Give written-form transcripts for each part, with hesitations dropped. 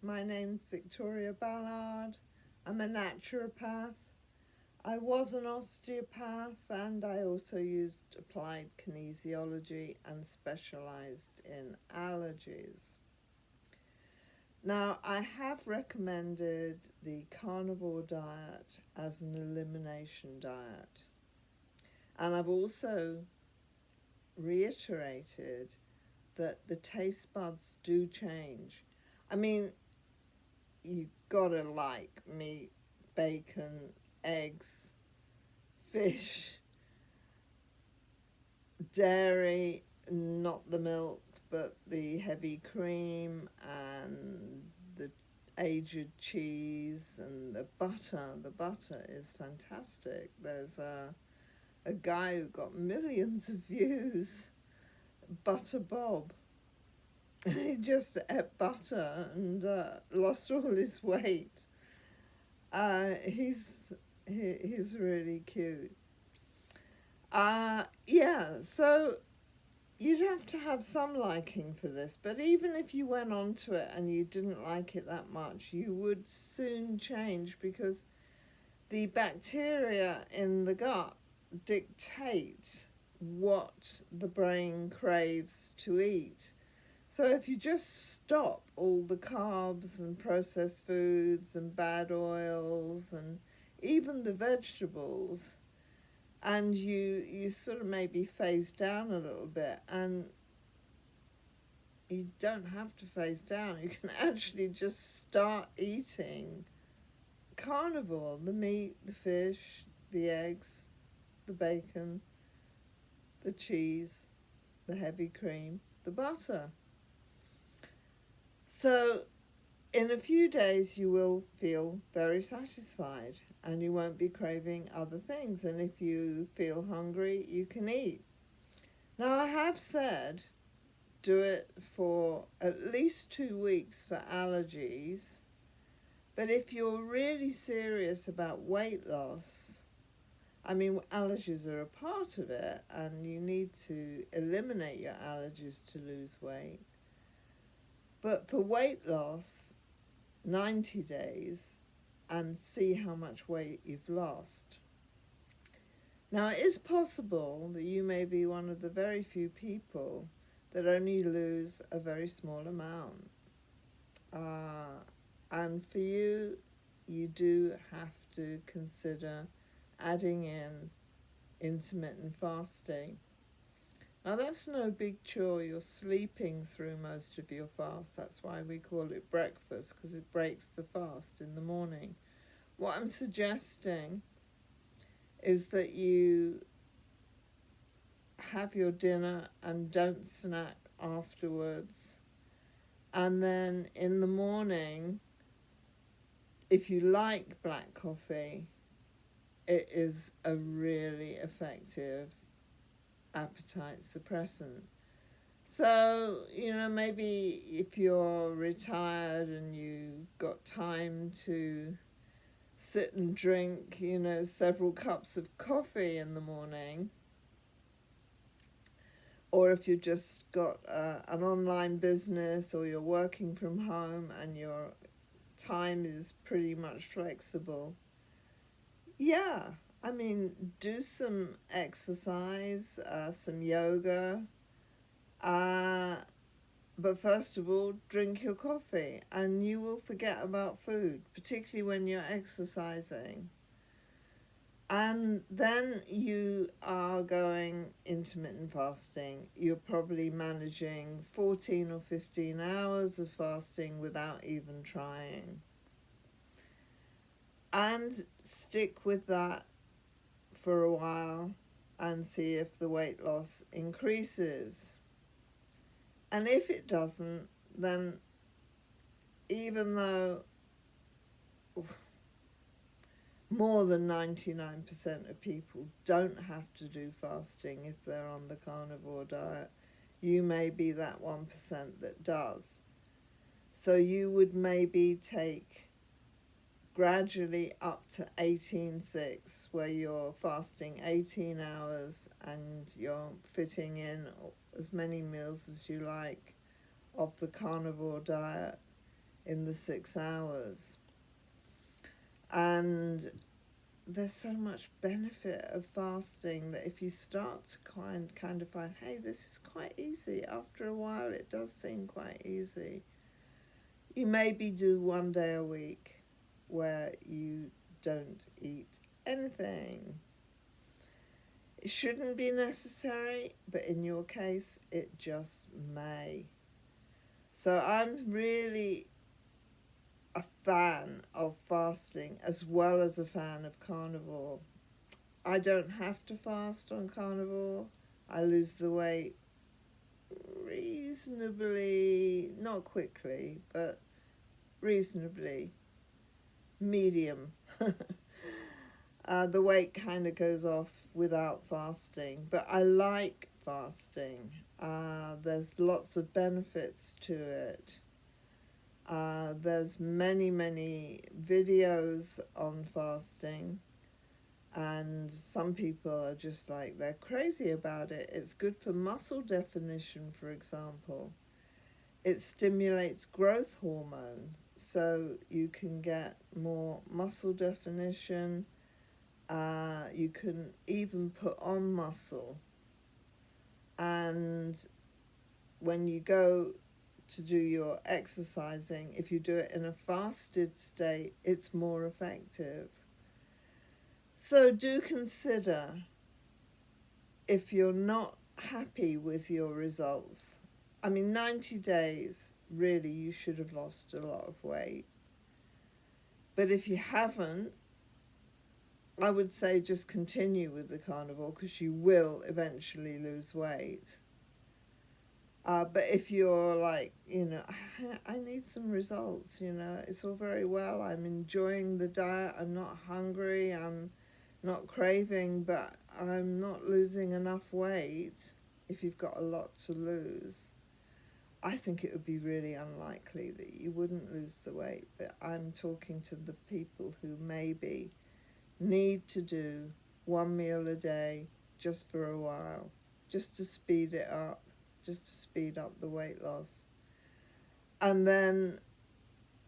My name's Victoria Ballard. I'm a naturopath. I was an osteopath and I also used applied kinesiology and specialised in allergies. Now, I have recommended the carnivore diet as an elimination diet, and I've also reiterated that the taste buds do change. I mean, you gotta like meat, bacon, eggs, fish, dairy, not the milk, but the heavy cream and the aged cheese and the butter. The butter is fantastic. There's a guy who got millions of views, Butter Bob. He just ate butter and lost all his weight. He's really cute. Yeah, so you'd have to have some liking for this, but even if you went onto it and you didn't like it that much, you would soon change because the bacteria in the gut dictate what the brain craves to eat. So if you just stop all the carbs and processed foods and bad oils and even the vegetables, and you sort of maybe phase down a little bit, and you don't have to phase down. You can actually just start eating carnivore, the meat, the fish, the eggs, the bacon, the cheese, the heavy cream, the butter. So in a few days you will feel very satisfied and you won't be craving other things, and if you feel hungry you can eat. Now, I have said do it for at least 2 weeks for allergies, but if you're really serious about weight loss, I mean, allergies are a part of it and you need to eliminate your allergies to lose weight. But for weight loss, 90 days and see how much weight you've lost. Now, it is possible that you may be one of the very few people that only lose a very small amount. And for you, you do have to consider adding in intermittent fasting. Now, that's no big chore. You're sleeping through most of your fast. That's why we call it breakfast, because it breaks the fast in the morning. What I'm suggesting is that you have your dinner and don't snack afterwards. And then in the morning, if you like black coffee, it is a really effective appetite suppressant. So, maybe if you're retired and you've got time to sit and drink, several cups of coffee in the morning, or if you've just got an online business or you're working from home and your time is pretty much flexible, yeah, I mean, do some exercise, some yoga, but first of all, drink your coffee and you will forget about food, particularly when you're exercising. And then you are going intermittent fasting. You're probably managing 14 or 15 hours of fasting without even trying. And stick with that for a while and see if the weight loss increases. And if it doesn't, then even though more than 99% of people don't have to do fasting if they're on the carnivore diet, you may be that 1% that does. So you would maybe take gradually up to 18/6, where you're fasting 18 hours and you're fitting in as many meals as you like of the carnivore diet in the 6 hours. And there's so much benefit of fasting that if you start to kind of find, hey, this is quite easy, after a while it does seem quite easy. You maybe do 1 day a week where you don't eat anything. It shouldn't be necessary, but in your case, it just may. So I'm really a fan of fasting as well as a fan of carnivore. I don't have to fast on carnivore. I lose the weight reasonably, not quickly, but reasonably medium. The weight kind of goes off without fasting, but I like fasting. There's lots of benefits to it. There's many videos on fasting, and some people are just like, they're crazy about it. It's good for muscle definition, for example. It stimulates growth hormone, so you can get more muscle definition. You can even put on muscle. And when you go to do your exercising, if you do it in a fasted state, it's more effective. So do consider, if you're not happy with your results, 90 days, really, you should have lost a lot of weight. But if you haven't, I would say just continue with the carnivore, because you will eventually lose weight. But if you're like, I need some results, it's all very well, I'm enjoying the diet, I'm not hungry, I'm not craving, but I'm not losing enough weight. If you've got a lot to lose, I think it would be really unlikely that you wouldn't lose the weight. But I'm talking to the people who maybe need to do 1 meal a day just for a while, just to speed it up, just to speed up the weight loss. And then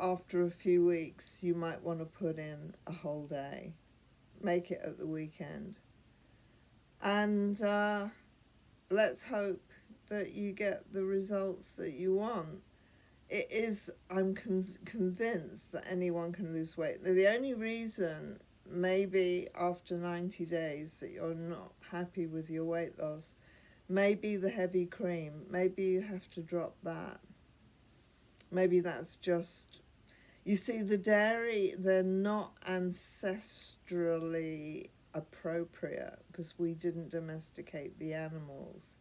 after a few weeks, you might want to put in a whole day, make it at the weekend. And let's hope that you get the results that you want. It is, I'm convinced that anyone can lose weight. Now, the only reason maybe after 90 days that you're not happy with your weight loss, maybe the heavy cream, maybe you have to drop that. Maybe that's just, you see, the dairy, they're not ancestrally appropriate because we didn't domesticate the animals.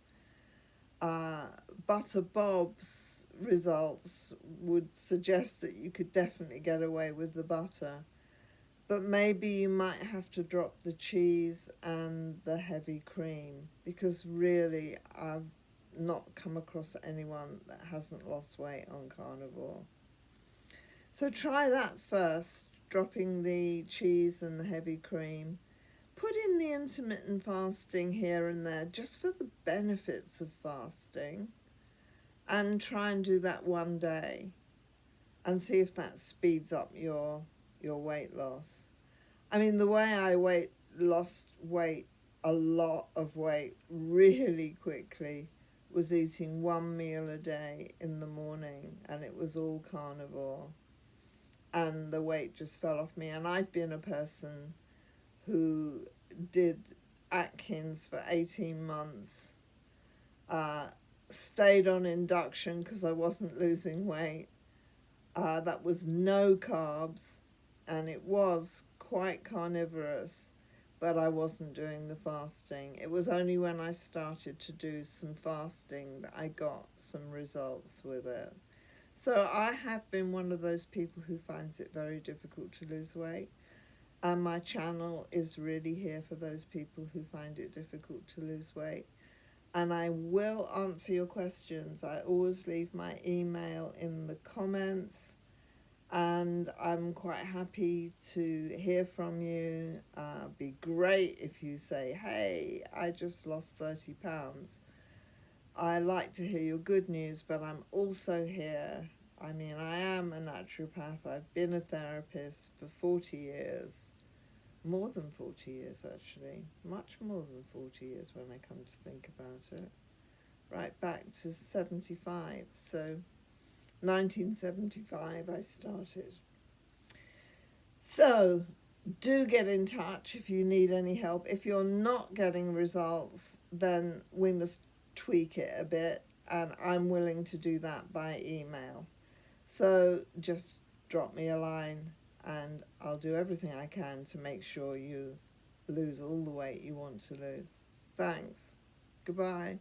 Butter Bob's results would suggest that you could definitely get away with the butter. But maybe you might have to drop the cheese and the heavy cream, because really I've not come across anyone that hasn't lost weight on carnivore. So try that first, dropping the cheese and the heavy cream. Put in the intermittent fasting here and there just for the benefits of fasting, and try and do that 1 day and see if that speeds up your weight loss. The way I lost weight, a lot of weight, really quickly, was eating 1 meal a day in the morning, and it was all carnivore. And the weight just fell off me. And I've been a person who did Atkins for 18 months, stayed on induction because I wasn't losing weight. That was no carbs, and it was quite carnivorous, but I wasn't doing the fasting. It was only when I started to do some fasting that I got some results with it. So I have been one of those people who finds it very difficult to lose weight. And my channel is really here for those people who find it difficult to lose weight. And I will answer your questions. I always leave my email in the comments. And I'm quite happy to hear from you. Be great if you say, hey, I just lost 30 pounds. I like to hear your good news, but I'm also here I mean, I am a naturopath. I've been a therapist for 40 years. More than 40 years, actually. Much more than 40 years when I come to think about it. Right back to 75. So, 1975 I started. So, do get in touch if you need any help. If you're not getting results, then we must tweak it a bit, and I'm willing to do that by email. So just drop me a line and I'll do everything I can to make sure you lose all the weight you want to lose. Thanks. Goodbye.